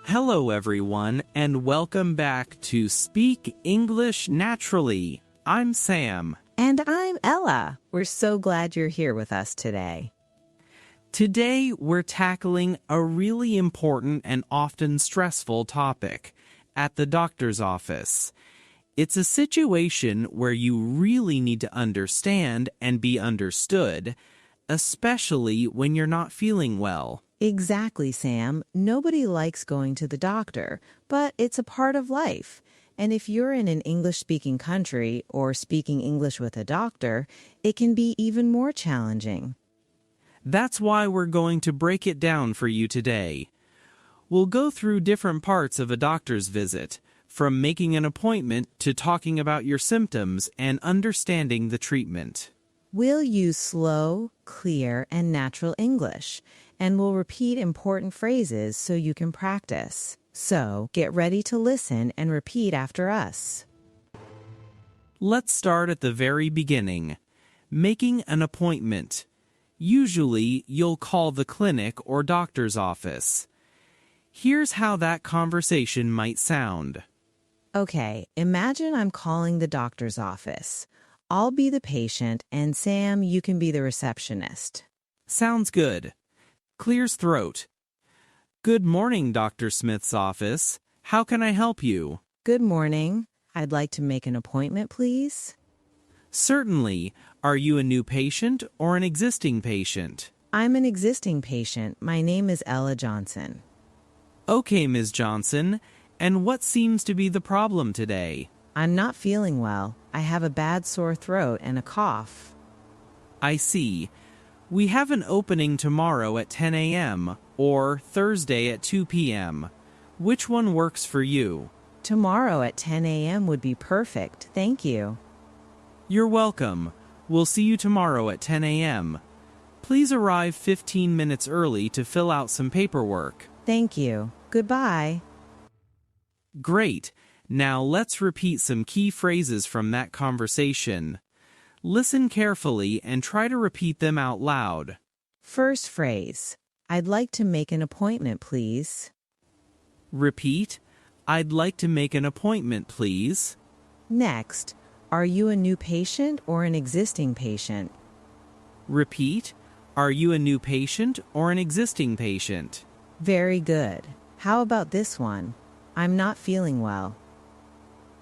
Hello everyone, and welcome back to Speak English Naturally. I'm Sam. And I'm Ella. We're so glad you're here with us today. Today we're tackling a really important and often stressful topic at the doctor's office. It's a situation where you really need to understand and be understood, especially when you're not feeling well. Exactly, Sam. Nobody likes going to the doctor, but it's a part of life. And if you're in an English-speaking country or speaking English with a doctor, it can be even more challenging. That's why we're going to break it down for you today. We'll go through different parts of a doctor's visit, from making an appointment to talking about your symptoms and understanding the treatment. We'll use slow, clear, and natural English, and we'll repeat important phrases so you can practice. So, get ready to listen and repeat after us. Let's start at the very beginning. Making an appointment. Usually, you'll call the clinic or doctor's office. Here's how that conversation might sound. Okay, imagine I'm calling the doctor's office. I'll be the patient, and Sam, you can be the receptionist. Sounds good. Clears throat. Good morning, Dr. Smith's office. How can I help you? Good morning. I'd like to make an appointment, please. Certainly. Are you a new patient or an existing patient? I'm an existing patient. My name is Ella Johnson. Okay, Ms. Johnson. And what seems to be the problem today? I'm not feeling well. I have a bad sore throat and a cough. I see. We have an opening tomorrow at 10 a.m. or Thursday at 2 p.m. Which one works for you? Tomorrow at 10 a.m. would be perfect. Thank you. You're welcome. We'll see you tomorrow at 10 a.m. Please arrive 15 minutes early to fill out some paperwork. Thank you. Goodbye. Great. Now let's repeat some key phrases from that conversation. Listen carefully and try to repeat them out loud. First phrase. I'd like to make an appointment, please. Repeat. I'd like to make an appointment, please. Next. Are you a new patient or an existing patient? Repeat. Are you a new patient or an existing patient? Very good. How about this one? I'm not feeling well.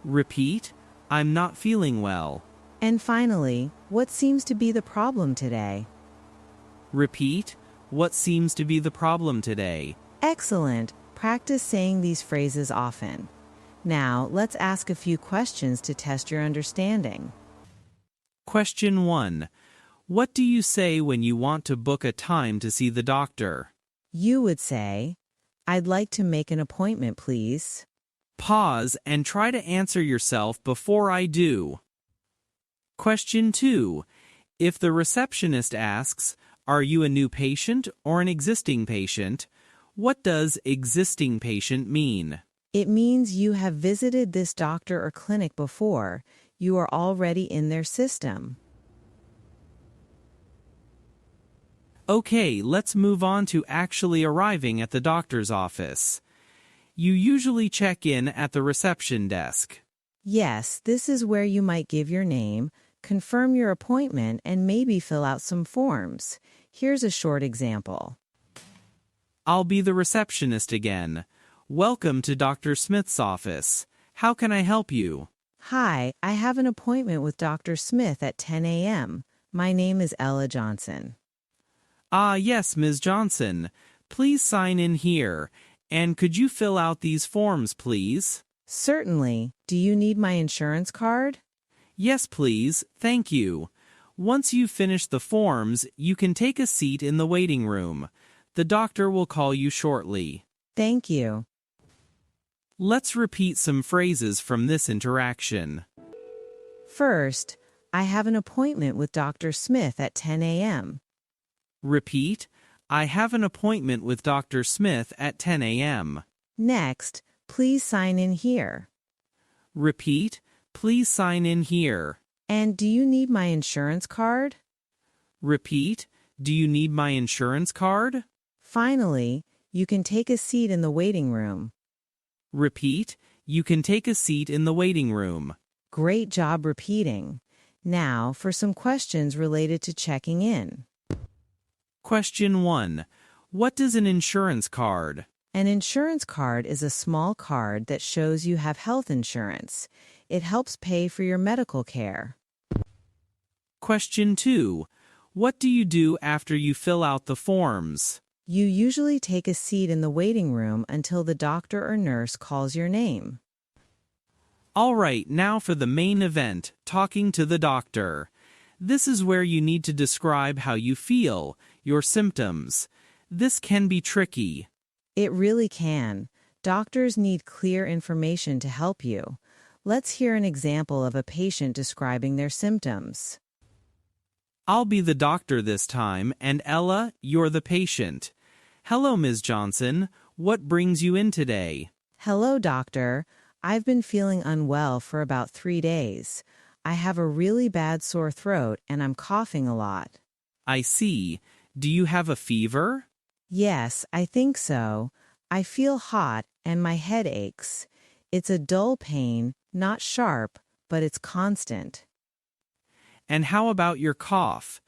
Repeat. I'm not feeling well. And finally, what seems to be the problem today? Repeat. What seems to be the problem today? Excellent. Practice saying these phrases often. Now, let's ask a few questions to test your understanding. Question 1. What do you say when you want to book a time to see the doctor? You would say, I'd like to make an appointment, please. Pause and try to answer yourself before I do. Question 2. If the receptionist asks, are you a new patient or an existing patient? What does existing patient mean? It means you have visited this doctor or clinic before. You are already in their system. Okay, let's move on to actually arriving at the doctor's office. You usually check in at the reception desk. Yes, this is where you might give your name, confirm your appointment, and maybe fill out some forms. Here's a short example. I'll be the receptionist again. Welcome to Dr. Smith's office. How can I help you? Hi, I have an appointment with Dr. Smith at 10 a.m. My name is Ella Johnson. Ah, yes, Ms. Johnson. Please sign in here. And could you fill out these forms, please? Certainly. Do you need my insurance card? Yes, please. Thank you. Once you've finished the forms, you can take a seat in the waiting room. The doctor will call you shortly. Thank you. Let's repeat some phrases from this interaction. First, I have an appointment with Dr. Smith at 10 a.m. Repeat. I have an appointment with Dr. Smith at 10 a.m. Next, please sign in here. Repeat. Please sign in here. And do you need my insurance card? Repeat. Do you need my insurance card? Finally, You can take a seat in the waiting room. Repeat, you can take a seat in the waiting room. Great job repeating. Now for some questions related to checking in. Question 1. What does an insurance card? An insurance card is a small card that shows you have health insurance. It helps pay for your medical care. Question 2. What do you do after you fill out the forms? You usually take a seat in the waiting room until the doctor or nurse calls your name. All right, now for the main event, talking to the doctor. This is where you need to describe how you feel, your symptoms. This can be tricky. It really can. Doctors need clear information to help you. Let's hear an example of a patient describing their symptoms. I'll be the doctor this time, and Ella, you're the patient. Hello, Ms. Johnson. What brings you in today? Hello, doctor. I've been feeling unwell for about 3 days. I have a really bad sore throat and I'm coughing a lot. I see. Do you have a fever? Yes, I think so. I feel hot and my head aches. It's a dull pain, not sharp, but it's constant. And how about your cough?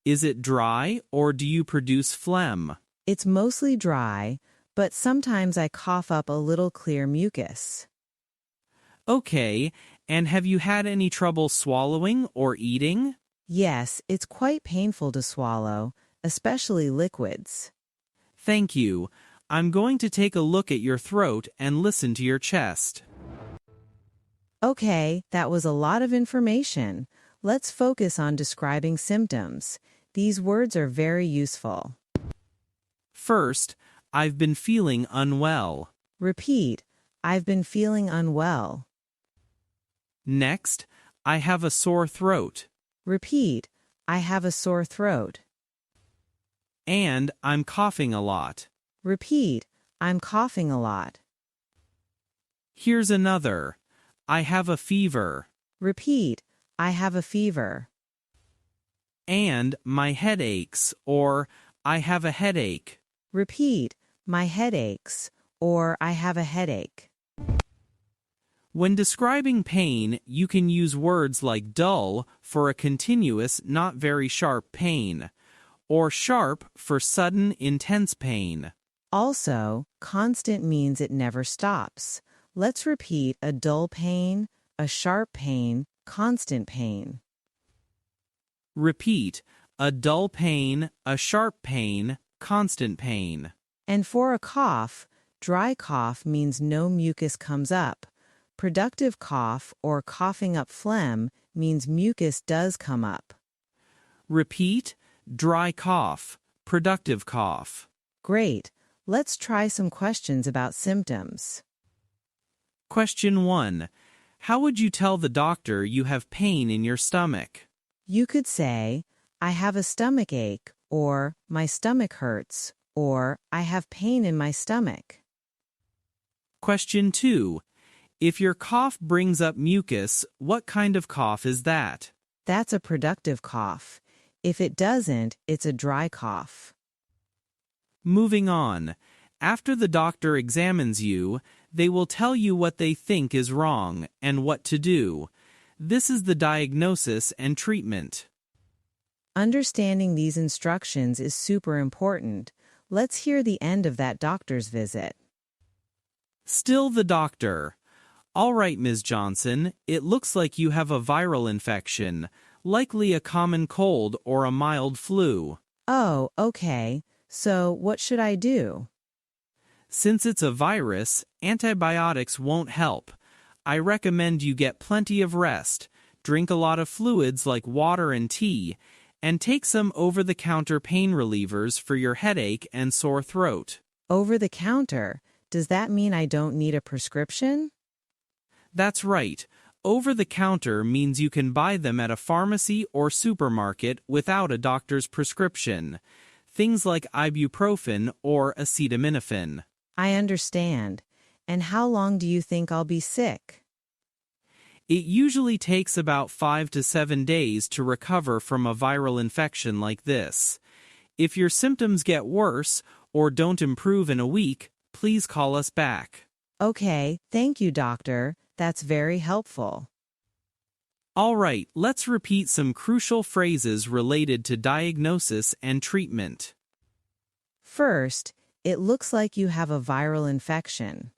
Is it dry or do you produce phlegm? It's mostly dry, but sometimes I cough up a little clear mucus. Okay, and have you had any trouble swallowing or eating? Yes, it's quite painful to swallow, especially liquids. Thank you. I'm going to take a look at your throat and listen to your chest. Okay, that was a lot of information. Let's focus on describing symptoms. These words are very useful. First, I've been feeling unwell. Repeat, I've been feeling unwell. Next, I have a sore throat. Repeat, I have a sore throat. And I'm coughing a lot. Repeat, I'm coughing a lot. Here's another. I have a fever. Repeat, I have a fever. And my head aches, or I have a headache. Repeat, my head aches, or I have a headache. When describing pain, you can use words like dull for a continuous, not very sharp pain, or sharp for sudden, intense pain. Also, constant means it never stops. Let's repeat a dull pain, a sharp pain, constant pain. Repeat, a dull pain, a sharp pain, constant pain. And for a cough, dry cough means no mucus comes up. Productive cough or coughing up phlegm means mucus does come up. Repeat, dry cough, productive cough. Great. Let's try some questions about symptoms. Question 1. How would you tell the doctor you have pain in your stomach? You could say, I have a stomach ache, or my stomach hurts, or I have pain in my stomach. Question 2. If your cough brings up mucus, what kind of cough is that? That's a productive cough. If it doesn't, it's a dry cough. Moving on. After the doctor examines you, they will tell you what they think is wrong and what to do. This is the diagnosis and treatment. Understanding these instructions is super important. Let's hear the end of that doctor's visit. Still the doctor. All right, Ms. Johnson, it looks like you have a viral infection, likely a common cold or a mild flu. Oh, okay. So what should I do? Since it's a virus, antibiotics won't help. I recommend you get plenty of rest, drink a lot of fluids like water and tea, and take some over-the-counter pain relievers for your headache and sore throat. Over the counter? Does that mean I don't need a prescription? That's right. Over-the-counter means you can buy them at a pharmacy or supermarket without a doctor's prescription. Things like ibuprofen or acetaminophen. I understand. And how long do you think I'll be sick? It usually takes about 5 to 7 days to recover from a viral infection like this. If your symptoms get worse, or don't improve in a week, please call us back. Okay, thank you, doctor. That's very helpful. All right, let's repeat some crucial phrases related to diagnosis and treatment. First, it looks like you have a viral infection.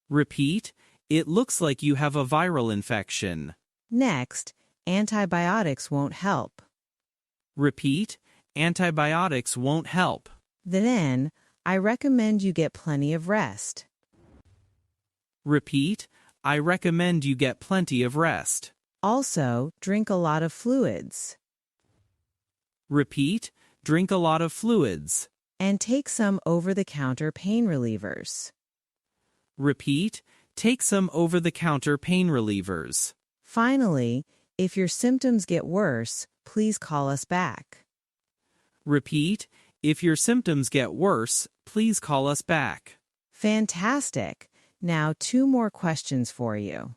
Repeat, it looks like you have a viral infection. Next, antibiotics won't help. Repeat, antibiotics won't help. Then, I recommend you get plenty of rest. Repeat, I recommend you get plenty of rest. Also, drink a lot of fluids. Repeat, drink a lot of fluids. And take some over-the-counter pain relievers. Repeat, take some over-the-counter pain relievers. Finally, if your symptoms get worse, please call us back. Repeat, if your symptoms get worse, please call us back. Fantastic! Now 2 more questions for you.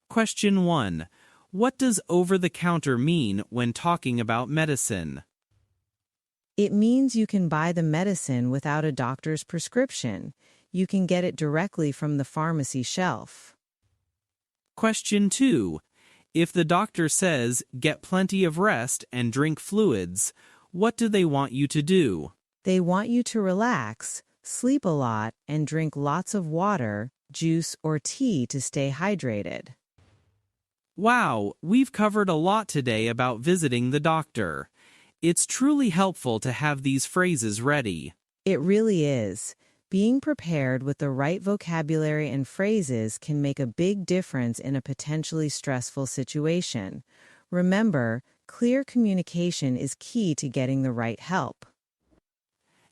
Question 1. What does over-the-counter mean when talking about medicine? It means you can buy the medicine without a doctor's prescription. You can get it directly from the pharmacy shelf. Question 2. If the doctor says, get plenty of rest and drink fluids, what do they want you to do? They want you to relax, sleep a lot, and drink lots of water, juice, or tea to stay hydrated. Wow, we've covered a lot today about visiting the doctor. It's truly helpful to have these phrases ready. It really is. Being prepared with the right vocabulary and phrases can make a big difference in a potentially stressful situation. Remember, clear communication is key to getting the right help.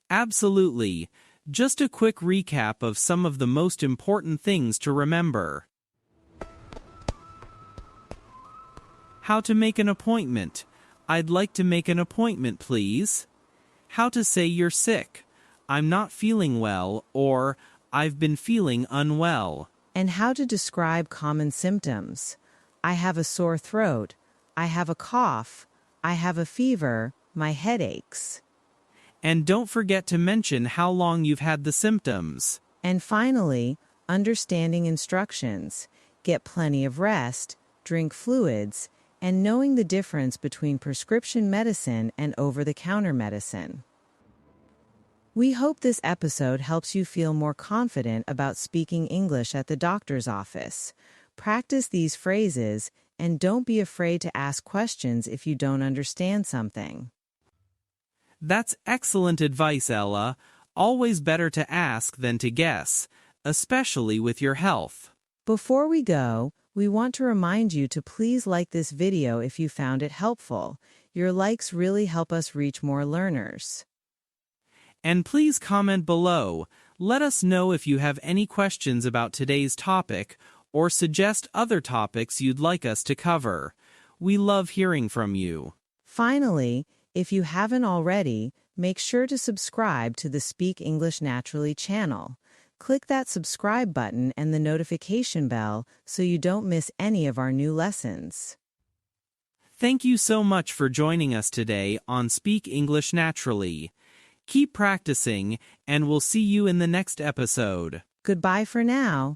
Absolutely. Just a quick recap of some of the most important things to remember. How to make an appointment. I'd like to make an appointment, please. How to say you're sick. I'm not feeling well, or I've been feeling unwell. And how to describe common symptoms. I have a sore throat. I have a cough. I have a fever. My head aches. And don't forget to mention how long you've had the symptoms. And finally, understanding instructions. Get plenty of rest, drink fluids, and knowing the difference between prescription medicine and over-the-counter medicine. We hope this episode helps you feel more confident about speaking English at the doctor's office. Practice these phrases and don't be afraid to ask questions if you don't understand something. That's excellent advice, Ella. Always better to ask than to guess, especially with your health. Before we go, we want to remind you to please like this video if you found it helpful. Your likes really help us reach more learners. And please comment below. Let us know if you have any questions about today's topic or suggest other topics you'd like us to cover. We love hearing from you. Finally, if you haven't already, make sure to subscribe to the Speak English Naturally channel. Click that subscribe button and the notification bell so you don't miss any of our new lessons. Thank you so much for joining us today on Speak English Naturally. Keep practicing, and we'll see you in the next episode. Goodbye for now.